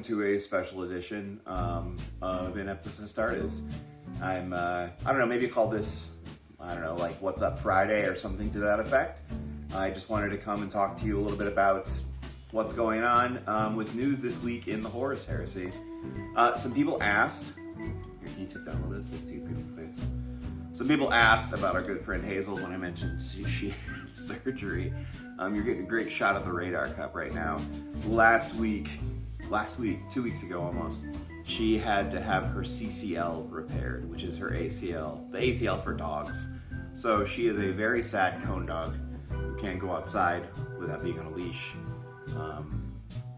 to a special edition of Ineptus Astartes. I don't know, maybe call this, like What's Up Friday or something to that effect. I just wanted to come and talk to you a little bit about what's going on with news this week in the Horus Heresy. Some people asked, here, can you tip down a little bit so you can see a beautiful face? Some people asked about our good friend Hazel when I mentioned she had surgery. You're getting a great shot of the radar cup right now. Last week, 2 weeks ago almost, she had to have her CCL repaired, which is her ACL, the ACL for dogs. So she is a very sad cone dog who can't go outside without being on a leash.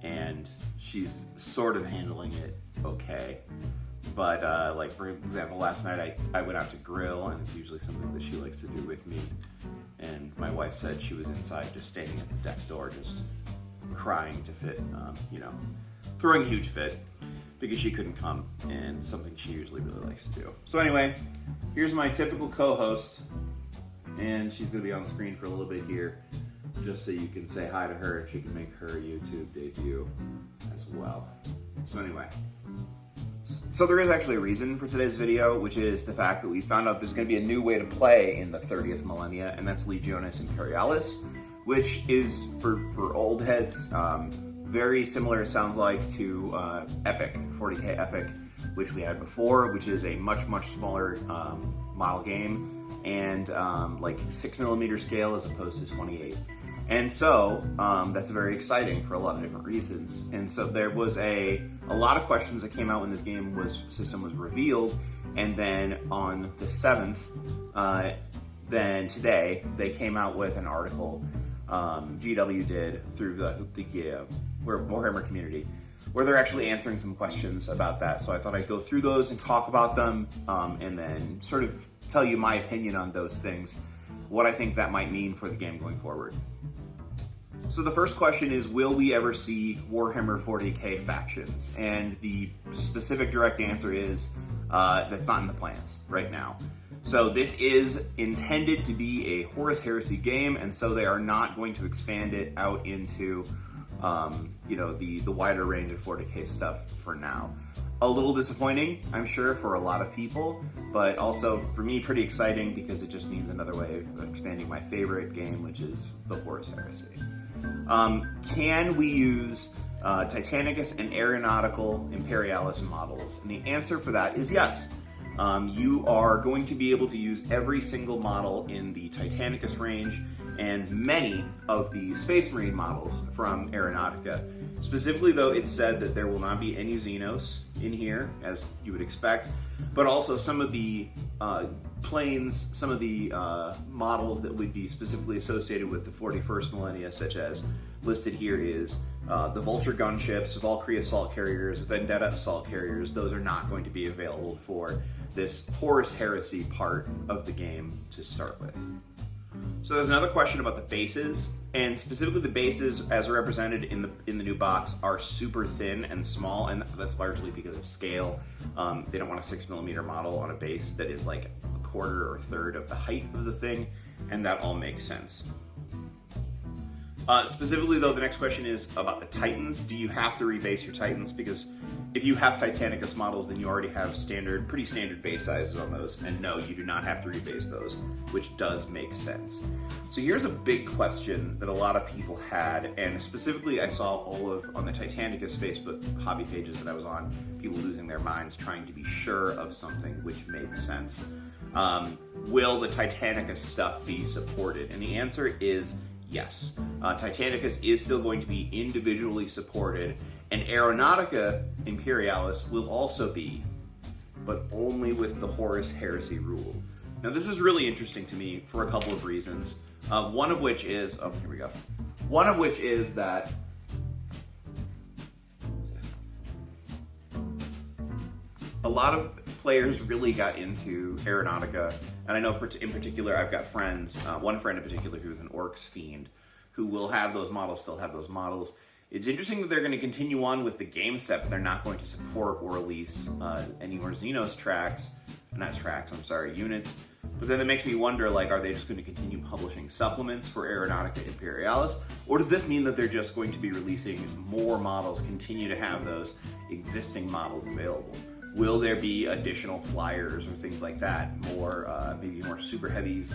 And she's sort of handling it okay. But like for example, last night I went out to grill, and it's usually something that she likes to do with me. And my wife said she was inside just standing at the deck door, just crying to fit, throwing a huge fit because she couldn't come, and something she usually really likes to do. So anyway, here's my typical co-host, and she's going to be on screen for a little bit here, just so you can say hi to her and she can make her YouTube debut as well. So anyway, so there is actually a reason for today's video, which is the fact that we found out there's going to be a new way to play in the 30th millennia, and that's Legionis Imperialis, which is, for old heads, very similar, it sounds like, to Epic, 40k Epic, which we had before, which is a much, much smaller model game, and like 6mm scale as opposed to 28. And so that's very exciting for a lot of different reasons. And so there was a lot of questions that came out when this system was revealed. And then on the 7th, then today, they came out with an article GW did through the Warhammer community, where they're actually answering some questions about that. So I thought I'd go through those and talk about them, and then sort of tell you my opinion on those things, what I think that might mean for the game going forward. So the first question is, will we ever see Warhammer 40k factions? And the specific direct answer is, that's not in the plans right now. So this is intended to be a Horus Heresy game, and so they are not going to expand it out into, the wider range of 40k stuff for now. A little disappointing, I'm sure, for a lot of people, but also for me pretty exciting because it just means another way of expanding my favorite game, which is the Horus Heresy. Can we use Titanicus and Aeronautical Imperialis models? And the answer for that is yes. You are going to be able to use every single model in the Titanicus range and many of the Space Marine models from Aeronautica. Specifically, though, it's said that there will not be any Xenos in here, as you would expect, but also some of the planes, some of the models that would be specifically associated with the 41st millennia, such as listed here is the Vulture gunships, Valkyrie assault carriers, Vendetta assault carriers. Those are not going to be available for this Horus Heresy part of the game to start with. So there's another question about the bases, and specifically the bases as represented in the new box are super thin and small, and that's largely because of scale. They don't want a 6mm model on a base that is like a quarter or a third of the height of the thing, and that all makes sense. Specifically though, the next question is about the Titans. Do you have to rebase your Titans? Because if you have Titanicus models, then you already have pretty standard base sizes on those. And no, you do not have to rebase those, which does make sense. So here's a big question that a lot of people had, and specifically I saw on the Titanicus Facebook hobby pages that I was on, people losing their minds trying to be sure of something which made sense. Will the Titanicus stuff be supported? And the answer is yes. Titanicus is still going to be individually supported, and Aeronautica Imperialis will also be, but only with the Horus Heresy rule. Now this is really interesting to me for a couple of reasons. One of which is that a lot of players really got into Aeronautica, and I know in particular I've got friends, one friend in particular who's an Orcs fiend, who will have those models, still have those models. It's interesting that they're going to continue on with the game set, but they're not going to support or release any more Xenos units. But then that makes me wonder, like, are they just going to continue publishing supplements for Aeronautica Imperialis? Or does this mean that they're just going to be releasing more models, continue to have those existing models available? Will there be additional flyers or things like that? More, maybe more super heavies,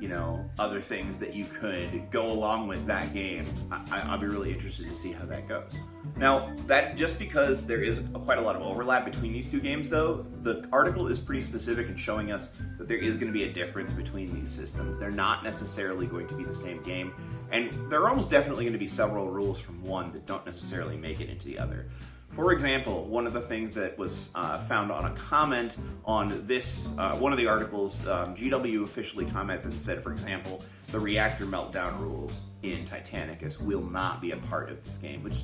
you know, other things that you could go along with that game. I'll be really interested to see how that goes. Now, that just because there is quite a lot of overlap between these two games, though, the article is pretty specific in showing us that there is going to be a difference between these systems. They're not necessarily going to be the same game, and there are almost definitely going to be several rules from one that don't necessarily make it into the other. For example, one of the things that was found on a comment on this, one of the articles, GW officially comments and said, for example, the reactor meltdown rules in Titanicus will not be a part of this game, which,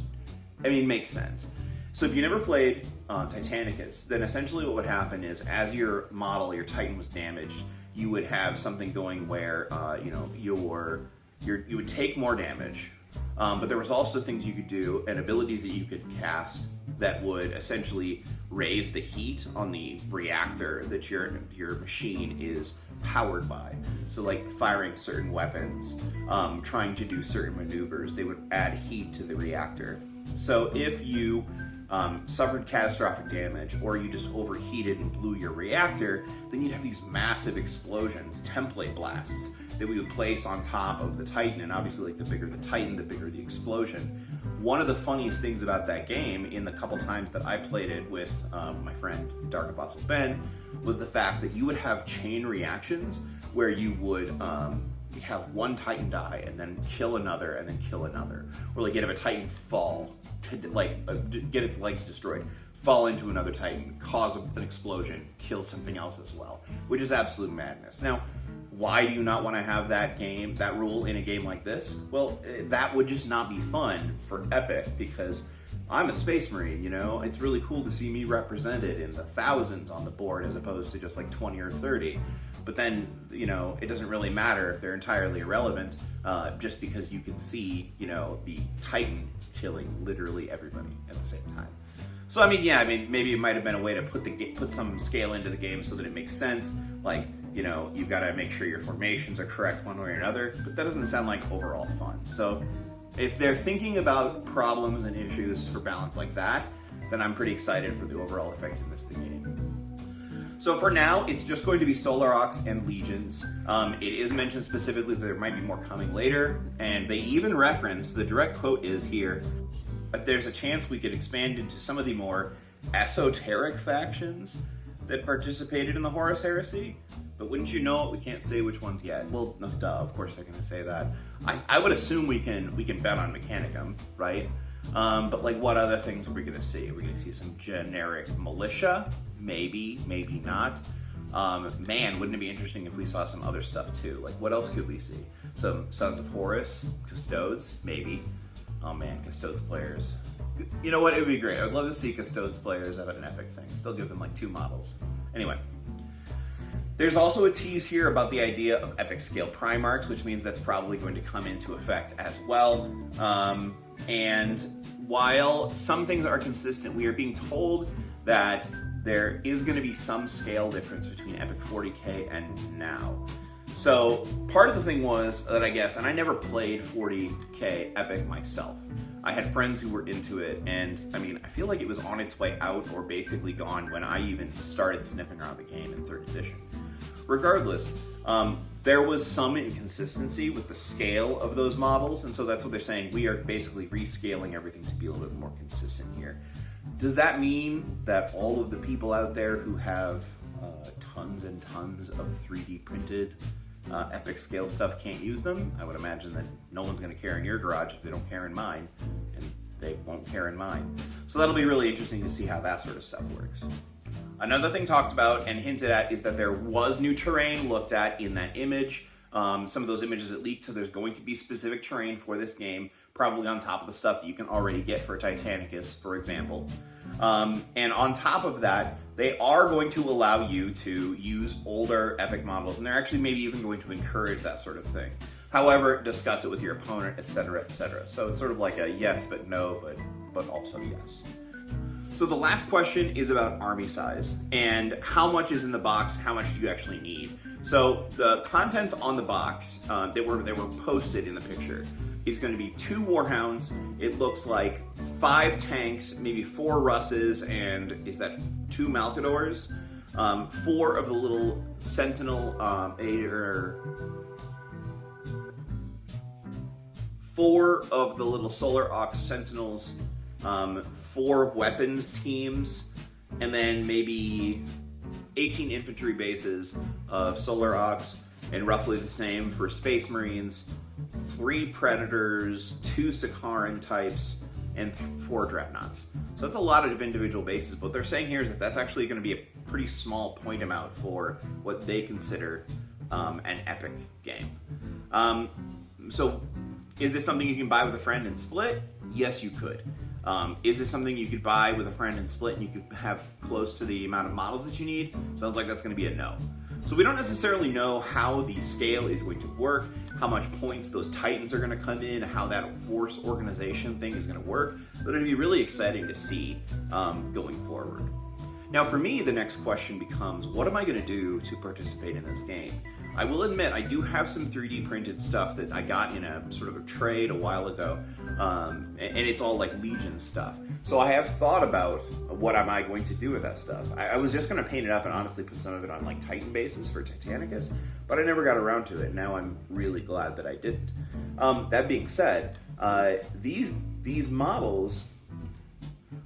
I mean, makes sense. So if you never played Titanicus, then essentially what would happen is as your model, your Titan was damaged, you would have something going where, you know, you would take more damage, but there was also things you could do and abilities that you could cast that would essentially raise the heat on the reactor that your machine is powered by. So like firing certain weapons, trying to do certain maneuvers, they would add heat to the reactor. So if you suffered catastrophic damage or you just overheated and blew your reactor, then you'd have these massive explosions, template blasts, that we would place on top of the Titan. And obviously, like, the bigger the Titan, the bigger the explosion. One of the funniest things about that game, in the couple times that I played it with my friend Dark Apostle Ben, was the fact that you would have chain reactions where you would have one Titan die and then kill another and then kill another. Or like you'd have a Titan fall, to get its legs destroyed, fall into another Titan, cause an explosion, kill something else as well, which is absolute madness. Now, why do you not want to have that rule in a game like this? Well, that would just not be fun for Epic, because I'm a Space Marine, you know? It's really cool to see me represented in the thousands on the board as opposed to just like 20 or 30. But then, you know, it doesn't really matter. They're entirely irrelevant just because you can see, you know, the Titan killing literally everybody at the same time. So, I mean, yeah, maybe it might have been a way to put some scale into the game so that it makes sense. Like, you know, you've got to make sure your formations are correct one way or another, but that doesn't sound like overall fun. So if they're thinking about problems and issues for balance like that, then I'm pretty excited for the overall effectiveness of the game. So for now, it's just going to be Solar Ox and Legions. It is mentioned specifically that there might be more coming later, and they even reference, the direct quote is here, but there's a chance we could expand into some of the more esoteric factions that participated in the Horus Heresy. But wouldn't you know it, we can't say which ones yet. Well, no, duh, of course they're going to say that. I would assume we can bet on Mechanicum, right? But like, what other things are we going to see? Are we going to see some generic militia? Maybe, maybe not. Man, wouldn't it be interesting if we saw some other stuff too? Like, what else could we see? Some Sons of Horus, Custodes, maybe. Oh man, Custodes players. You know what, it would be great. I would love to see Custodes players at an Epic thing. Still give them like 2 models. Anyway. There's also a tease here about the idea of epic scale Primarchs, which means that's probably going to come into effect as well. And while some things are consistent, we are being told that there is going to be some scale difference between Epic 40K and now. So part of the thing was that I guess, and I never played 40K Epic myself. I had friends who were into it, and I mean, I feel like it was on its way out or basically gone when I even started sniffing around the game in 3rd edition. Regardless, there was some inconsistency with the scale of those models, and so that's what they're saying. We are basically rescaling everything to be a little bit more consistent here. Does that mean that all of the people out there who have tons and tons of 3D printed epic scale stuff can't use them? I would imagine that no one's going to care in your garage if they don't care in mine, and they won't care in mine. So that'll be really interesting to see how that sort of stuff works. Another thing talked about and hinted at is that there was new terrain looked at in that image. Some of those images that leaked, so there's going to be specific terrain for this game, probably on top of the stuff that you can already get for Titanicus, for example. And on top of that, they are going to allow you to use older epic models, and they're actually maybe even going to encourage that sort of thing. However, discuss it with your opponent, etc., etc. So it's sort of like a yes but no, but also yes. So the last question is about army size and how much is in the box, how much do you actually need? So the contents on the box that were posted in the picture is going to be 2 Warhounds. It looks like 5 tanks, maybe 4 Russes, and is that 2 Malcadors? 4 of the little Sentinel, 4 of the little Solar Aux Sentinels, 4 weapons teams, and then maybe 18 infantry bases of Solar Aux, and roughly the same for Space Marines, 3 Predators, 2 Sakaran types, and 4 Dreadnoughts. So that's a lot of individual bases, but what they're saying here is that that's actually going to be a pretty small point amount for what they consider an epic game. So is this something you can buy with a friend and split? Yes, you could. Is this something you could buy with a friend and split and you could have close to the amount of models that you need? Sounds like that's going to be a no. So we don't necessarily know how the scale is going to work, how much points those Titans are going to come in, how that force organization thing is going to work, but it'll be really exciting to see going forward. Now for me, the next question becomes, what am I going to do to participate in this game? I will admit, I do have some 3D printed stuff that I got in a sort of a trade a while ago, and it's all like Legion stuff. So I have thought about what am I going to do with that stuff. I was just going to paint it up and honestly put some of it on like Titan bases for Titanicus, but I never got around to it. Now I'm really glad that I didn't. That being said, these models,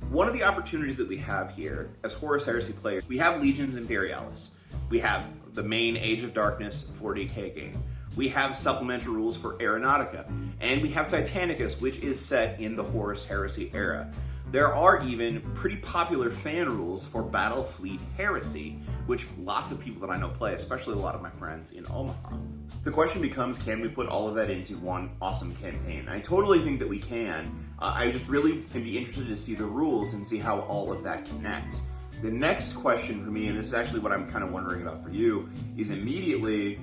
one of the opportunities that we have here as Horus Heresy players, we have Legions Imperialis. We have the main Age of Darkness 40k game. We have supplemental rules for Aeronautica, and we have Titanicus, which is set in the Horus Heresy era. There are even pretty popular fan rules for Battlefleet Heresy, which lots of people that I know play, especially a lot of my friends in Omaha. The question becomes, can we put all of that into one awesome campaign? I totally think that we can. I just really can be interested to see the rules and see how all of that connects. The next question for me, and this is actually what I'm kind of wondering about for you, is immediately,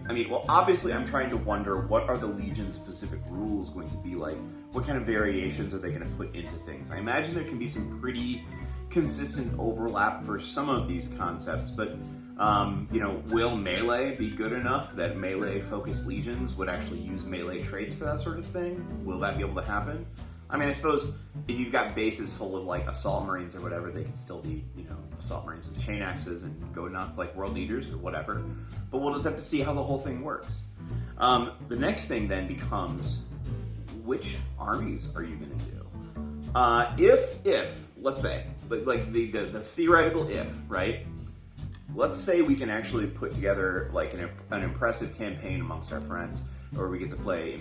obviously I'm trying to wonder what are the Legion specific rules going to be like? What kind of variations are they going to put into things? I imagine there can be some pretty consistent overlap for some of these concepts, but will melee be good enough that melee focused legions would actually use melee traits for that sort of thing? Will that be able to happen? I suppose if you've got bases full of like assault marines or whatever, they can still be, assault marines with chain axes and go nuts like world leaders or whatever. But we'll just have to see how the whole thing works. The next thing then becomes, which armies are you going to do? If let's say, like the theoretical if, right? Let's say we can actually put together like an impressive campaign amongst our friends, or we get to play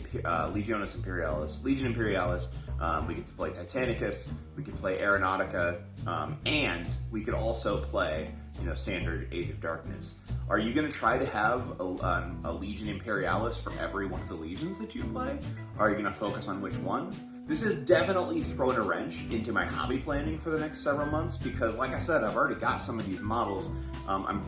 Legion Imperialis, we get to play Titanicus, we can play Aeronautica, and we could also play, standard Age of Darkness. Are you going to try to have a Legion Imperialis for every one of the legions that you play? Are you going to focus on which ones? This has definitely thrown a wrench into my hobby planning for the next several months because, like I said, I've already got some of these models. I'm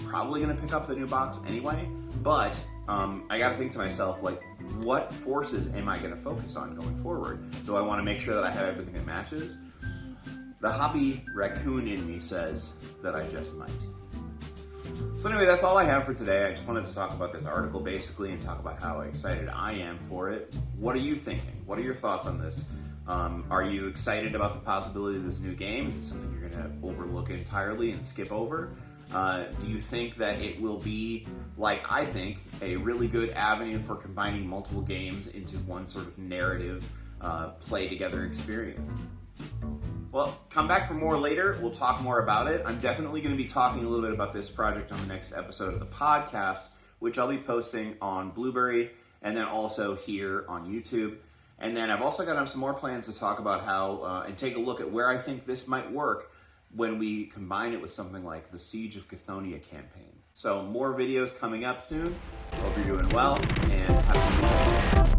probably going to pick up the new box anyway, but I got to think to myself, like, what forces am I going to focus on going forward? Do I want to make sure that I have everything that matches? The hobby raccoon in me says that I just might. So anyway, that's all I have for today. I just wanted to talk about this article basically and talk about how excited I am for it. What are you thinking? What are your thoughts on this? Are you excited about the possibility of this new game? Is it something you're going to overlook entirely and skip over? Do you think that it will be, like I think, a really good avenue for combining multiple games into one sort of narrative, play-together experience? Well, come back for more later. We'll talk more about it. I'm definitely going to be talking a little bit about this project on the next episode of the podcast, which I'll be posting on Blueberry and then also here on YouTube. And then I've also got some more plans to talk about how, and take a look at where I think this might work when we combine it with something like the Siege of Chthoniya campaign. So more videos coming up soon. Hope you're doing well, and happy New Year.